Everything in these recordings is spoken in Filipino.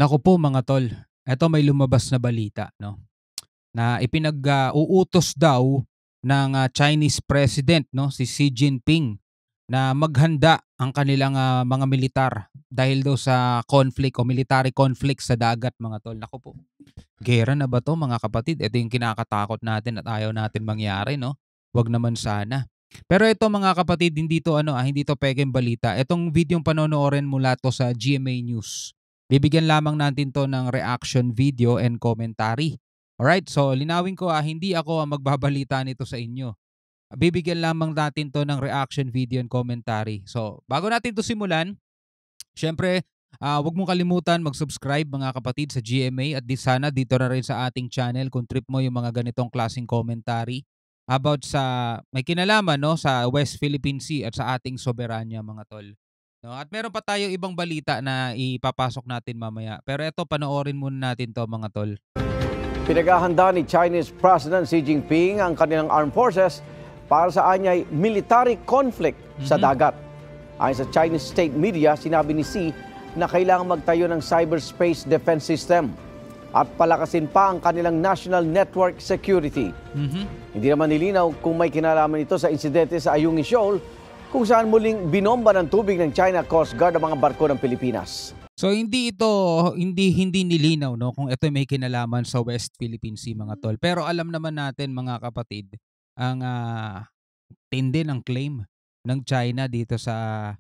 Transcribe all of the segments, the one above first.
Naku po mga tol, eto may lumabas na balita 'no, na uutos daw ng, Chinese President 'no, si Xi Jinping na maghanda ang kanilang, mga militar dahil daw sa conflict o military conflict sa dagat mga tol. Naku po, giyera na ba 'to mga kapatid? Ito yung kinakatakot natin at ayaw natin mangyari 'no, 'wag naman sana. Pero ito mga kapatid hindi to pekeng balita. Itong videong panonoorin mula 'to sa GMA News. Bibigyan lamang natin 'to ng reaction video and commentary. Alright, so linawin ko, hindi ako ang magbabalita nito sa inyo. Bibigyan lamang natin 'to ng reaction video and commentary. So, bago natin 'to simulan, siyempre, 'wag mong kalimutan mag-subscribe mga kapatid sa GMA at sana dito na rin sa ating channel kung trip mo yung mga ganitong klaseng commentary about sa may kinalaman 'no, sa West Philippine Sea at sa ating soberanya mga tol. 'No, at meron pa tayong ibang balita na ipapasok natin mamaya. Pero eto panoorin muna natin 'to mga tol. Pinaghahanda ni Chinese President Xi Jinping ang kanilang armed forces para sa anyay military conflict sa dagat. Ayon sa Chinese state media, sinabi ni Xi na kailangan magtayo ng cyberspace defense system at palakasin pa ang kanilang national network security. Hindi naman nilinaw kung may kinalaman ito sa insidente sa Ayungin Shoal kung saan muling binomba ng tubig ng China Coast Guard ang mga barko ng Pilipinas. So hindi nilinaw 'no kung ito may kinalaman sa West Philippine Sea mga tol. Pero alam naman natin mga kapatid ang tindi ng claim ng China dito sa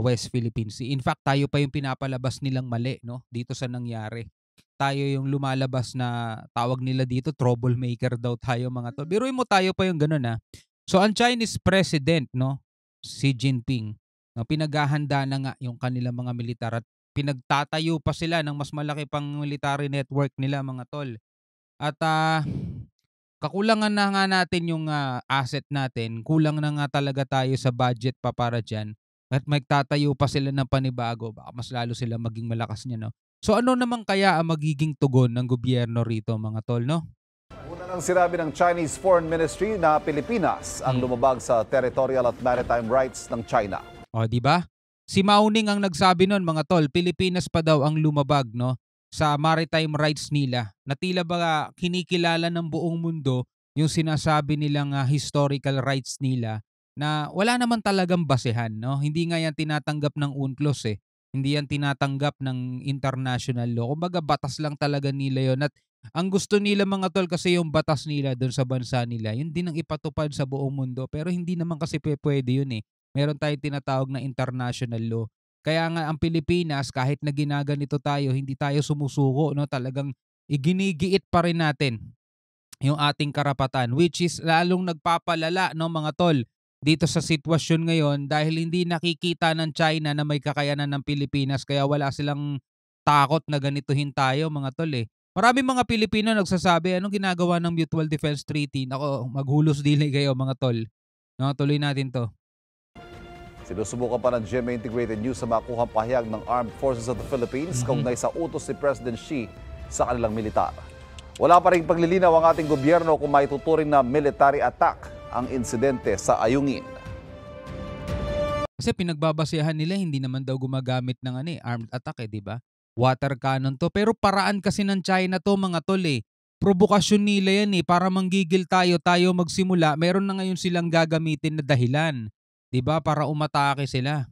West Philippine Sea. In fact, tayo pa yung pinapalabas nilang mali 'no dito sa nangyari. Tayo yung lumalabas na tawag nila dito troublemaker daw tayo mga tol. Biruin mo tayo pa yung gano'n. So ang Chinese President 'no, Xi Jinping, no, pinaghahanda na nga yung kanilang mga militar at pinagtatayo pa sila ng mas malaki pang military network nila mga tol. At kakulangan na nga natin yung asset natin, kulang na nga talaga tayo sa budget pa para diyan. At magtatayo pa sila ng panibago, baka mas lalo sila maging malakas niya, no. So ano naman kaya ang magiging tugon ng gobyerno rito mga tol, no? Una nang sinabi ng Chinese Foreign Ministry na Pilipinas ang lumabag sa territorial at maritime rights ng China. O, di ba? Si Mao Ning ang nagsabi nun mga tol, Pilipinas pa daw ang lumabag no sa maritime rights nila. Na tila ba kinikilala ng buong mundo yung sinasabi nilang historical rights nila na wala naman talagang basehan no. Hindi nga yan tinatanggap ng UNCLOS Hindi yan tinatanggap ng international law. Kumbaga batas lang talaga nila yon at ang gusto nila mga tol kasi yung batas nila doon sa bansa nila, yun din ang ipatupad sa buong mundo. Pero hindi naman kasi pwede yun Meron tayong tinatawag na international law. Kaya nga ang Pilipinas kahit na ginaganito tayo, hindi tayo sumusuko no, talagang iginigiit pa rin natin yung ating karapatan which is lalong nagpapalala no mga tol dito sa sitwasyon ngayon dahil hindi nakikita ng China na may kakayanan ng Pilipinas kaya wala silang takot na ganituhin tayo mga tol Maraming mga Pilipino nagsasabi anong ginagawa ng Mutual Defense Treaty? Nako, maghulos dili kayo mga tol. No, tuloy natin 'to. Sinusubukan pa ng GMA Integrated News sa makuhang pahayag ng Armed Forces of the Philippines kaugnay sa utos ni President Xi sa kanilang militar. Wala pa rin paglilinaw ang ating gobyerno kung maituturing na military attack ang insidente sa Ayungin. Kasi pinagbabasehan nila hindi naman daw gumagamit ng armed attack di ba? Water cannon to. Pero paraan kasi ng China to mga tol Provokasyon nila yan para manggigil tayo magsimula. Meron na ngayon silang gagamitin na dahilan. 'Di ba? Para umatake sila.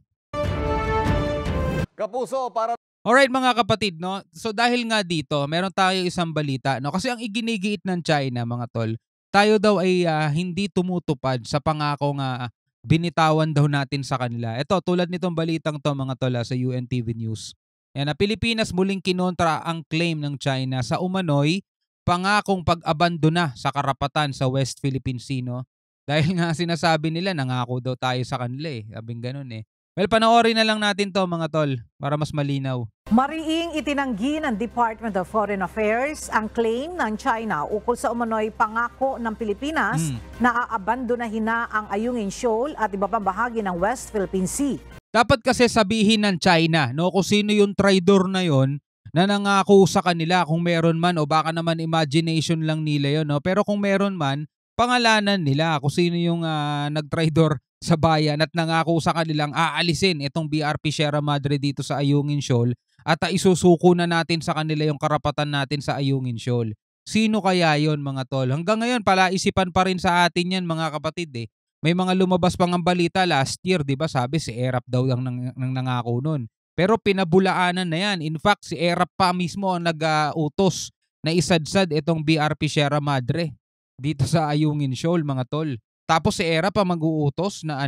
Kapuso, para Alright mga kapatid, no? So dahil nga dito, meron tayo isang balita, no? Kasi ang iginigiit ng China, mga tol, tayo daw ay hindi tumutupad sa pangako nga binitawan daw natin sa kanila. Ito, tulad nitong balitang to mga tol sa UNTV News. Yan, na Pilipinas muling kinontra ang claim ng China sa umano'y pangakong pag-abandona sa karapatan sa West Philippine Sea, no? Dahil nga sinasabi nila nangako daw tayo sa kanila Sabing ganun Well, panoorin na lang natin to mga tol para mas malinaw. Mariing itinanggi ng Department of Foreign Affairs ang claim ng China ukol sa umano'y pangako ng Pilipinas na aabandonahin na ang Ayungin Shoal at iba pang bahagi ng West Philippine Sea. Dapat kasi sabihin ng China no kung sino yung traidor na yon na nangako sa kanila kung meron man o baka naman imagination lang nila yon no. Pero kung meron man, pangalanan nila kung sino yung nagtraidor sa bayan at nangako sa kanilang aalisin itong BRP Sierra Madre dito sa Ayungin Shoal at isusuko na natin sa kanila yung karapatan natin sa Ayungin Shoal. Sino kaya yon mga tol? Hanggang ngayon, palaisipan pa rin sa atin yan mga kapatid eh. May mga lumabas pang ang balita last year, di ba? Sabi si Erap daw ang nangako nun. Pero pinabulaanan na yan. In fact, si Erap pa mismo ang nag-utos na isadsad itong BRP Sierra Madre dito sa Ayungin Shoal mga tol. Tapos si Erap pa mag-uutos na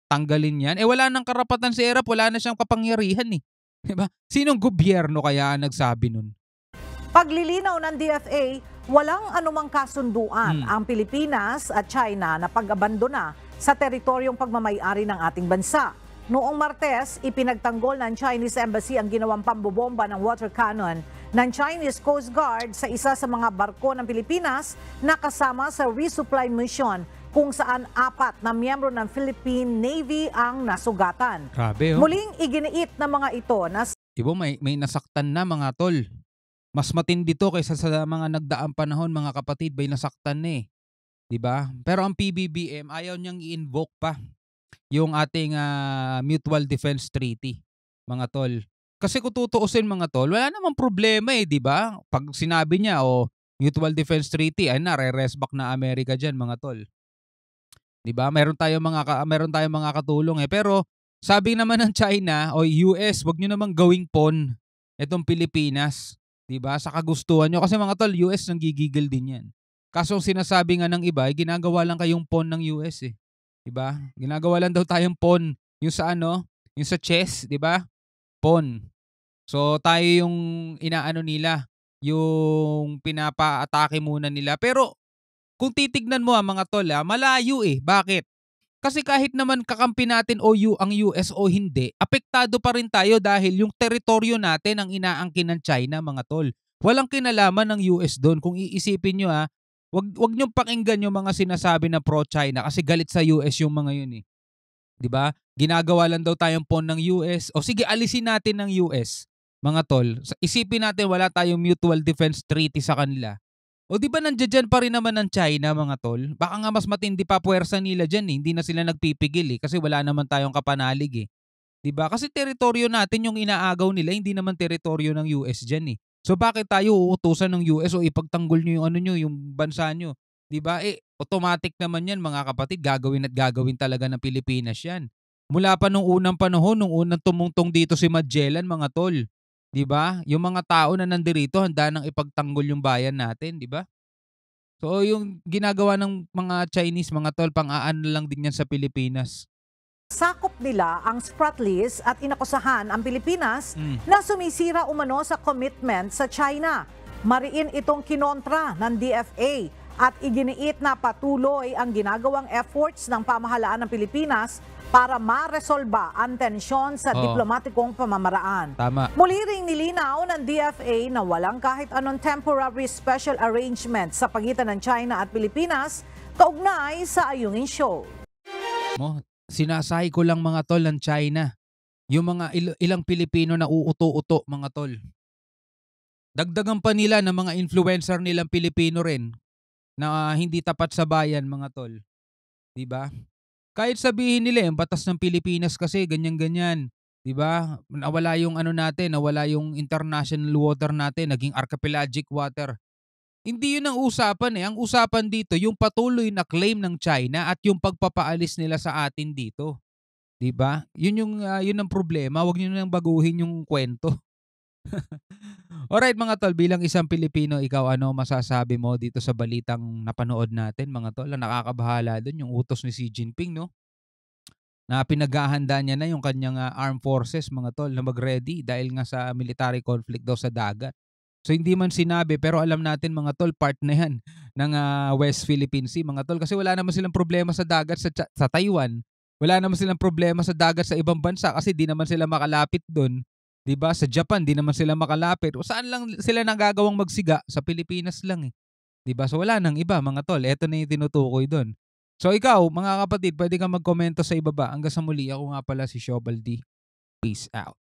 tanggalin yan. Wala nang karapatan si Erap, wala na siyang kapangyarihan eh. Diba? Sinong gobyerno kaya ang nagsabi nun? Paglilinaw ng DFA, walang anumang kasunduan ang Pilipinas at China na pag-abandona sa teritoryong pagmamay-ari ng ating bansa. Noong Martes, ipinagtanggol ng Chinese Embassy ang ginawang pambobomba ng water cannon ng Chinese Coast Guard sa isa sa mga barko ng Pilipinas na kasama sa resupply mission kung saan 4 na miyembro ng Philippine Navy ang nasugatan. Grabe Muling iginiit ng mga ito na Ibo, may nasaktan na mga tol. Mas matindi to kaysa sa mga nagdaang panahon mga kapatid, may nasaktan na eh. Diba? Pero ang PBBM ayaw niyang i-invoke pa yung ating Mutual Defense Treaty, mga tol. Kasi kung tutuusin mga tol, wala namang problema eh, di ba? Pag sinabi niya, Mutual Defense Treaty, ay nare-rest back na Amerika dyan, mga tol. Di ba? Meron tayong mga katulong eh. Pero sabi naman ng China o US, wag niyo namang gawing pawn itong Pilipinas. Di ba? Sa kagustuhan nyo. Kasi mga tol, US nanggigigil din yan. Kaso sinasabi nga ng iba, ginagawa lang kayong pawn ng US eh. Diba? Ginagawa lang daw tayong pawn. Yung sa yung sa chess, diba? Pawn. So tayo yung inaano nila, yung pinapa-atake muna nila. Pero kung titignan mo mga tol, malayo eh. Bakit? Kasi kahit naman kakampi natin ang US o hindi, apektado pa rin tayo dahil yung teritoryo natin ang inaangkin ng China, mga tol. Walang kinalaman ng US doon. Kung iisipin nyo Wag niyong pakinggan yung mga sinasabi na pro-China kasi galit sa US yung mga yun eh. 'Di ba? Ginagawa lang daw tayong pawn ng US. O sige, alisin natin ng US, mga tol. Isipin natin wala tayong Mutual Defense Treaty sa kanila. O 'di ba nandiyan pa rin naman ng China, mga tol? Baka nga mas matindi pa puwersa nila diyan eh. Hindi na sila nagpipigil eh kasi wala naman tayong kapanalig eh. 'Di ba? Kasi teritoryo natin yung inaagaw nila, hindi naman teritoryo ng US diyan eh. So bakit tayo uutusan ng US o ipagtanggol niyo yung yung bansa niyo? 'Di ba? Automatic naman 'yan mga kapatid, gagawin at gagawin talaga ng Pilipinas 'yan. Mula pa nung unang panahon, nung unang tumungtong dito si Magellan, mga tol. 'Di ba? Yung mga tao na nandirito handa nang ipagtanggol yung bayan natin, 'di ba? So yung ginagawa ng mga Chinese, mga tol, pang-aano lang din 'yan sa Pilipinas. sakop nila ang Spratlys at inakusahan ang Pilipinas na sumisira umano sa commitment sa China. Mariin itong kinontra ng DFA at iginiit na patuloy ang ginagawang efforts ng pamahalaan ng Pilipinas para maresolba ang tensyon sa diplomatikong pamamaraan. Tama. Muli ring nilinaw ng DFA na walang kahit anong temporary special arrangement sa pagitan ng China at Pilipinas kaugnay sa Ayungin Shoal. Sinasahi ko lang mga tol ng China. Yung mga ilang Pilipino na uuto-uto, mga tol. Dagdagan pa nila ng mga influencer nilang Pilipino rin na hindi tapat sa bayan, mga tol. 'Di ba? Kahit sabihin nila yung batas ng Pilipinas kasi ganyan-ganyan, 'di ba? Nawala yung natin, nawala yung international water natin, naging archipelagic water. Hindi yun ang usapan eh. Ang usapan dito, yung patuloy na claim ng China at yung pagpapaalis nila sa atin dito. 'Di ba? Yun ang problema. Huwag niyo nang baguhin yung kwento. Alright mga tol, bilang isang Pilipino, ikaw ano masasabi mo dito sa balitang napanood natin, mga tol? Nakakabahala doon yung utos ni Xi Jinping, no? Na pinaghahanda niya na yung kanyang armed forces, mga tol, na mag-ready dahil nga sa military conflict daw sa dagat. So hindi man sinabi pero alam natin mga tol, part na yan ng West Philippine Sea, mga tol, kasi wala naman silang problema sa dagat sa Taiwan. Wala naman silang problema sa dagat sa ibang bansa kasi di naman sila makalapit doon. 'Di ba? Sa Japan di naman sila makalapit. O saan lang sila nagagawang magsiga? Sa Pilipinas lang eh. 'Di ba? So wala nang iba, mga tol. Ito na 'yung tinutukoy doon. So ikaw, mga kapatid, pwede kang magkomento sa ibaba. Hanggang sa muli, ako nga pala si Shobaldi. Peace out.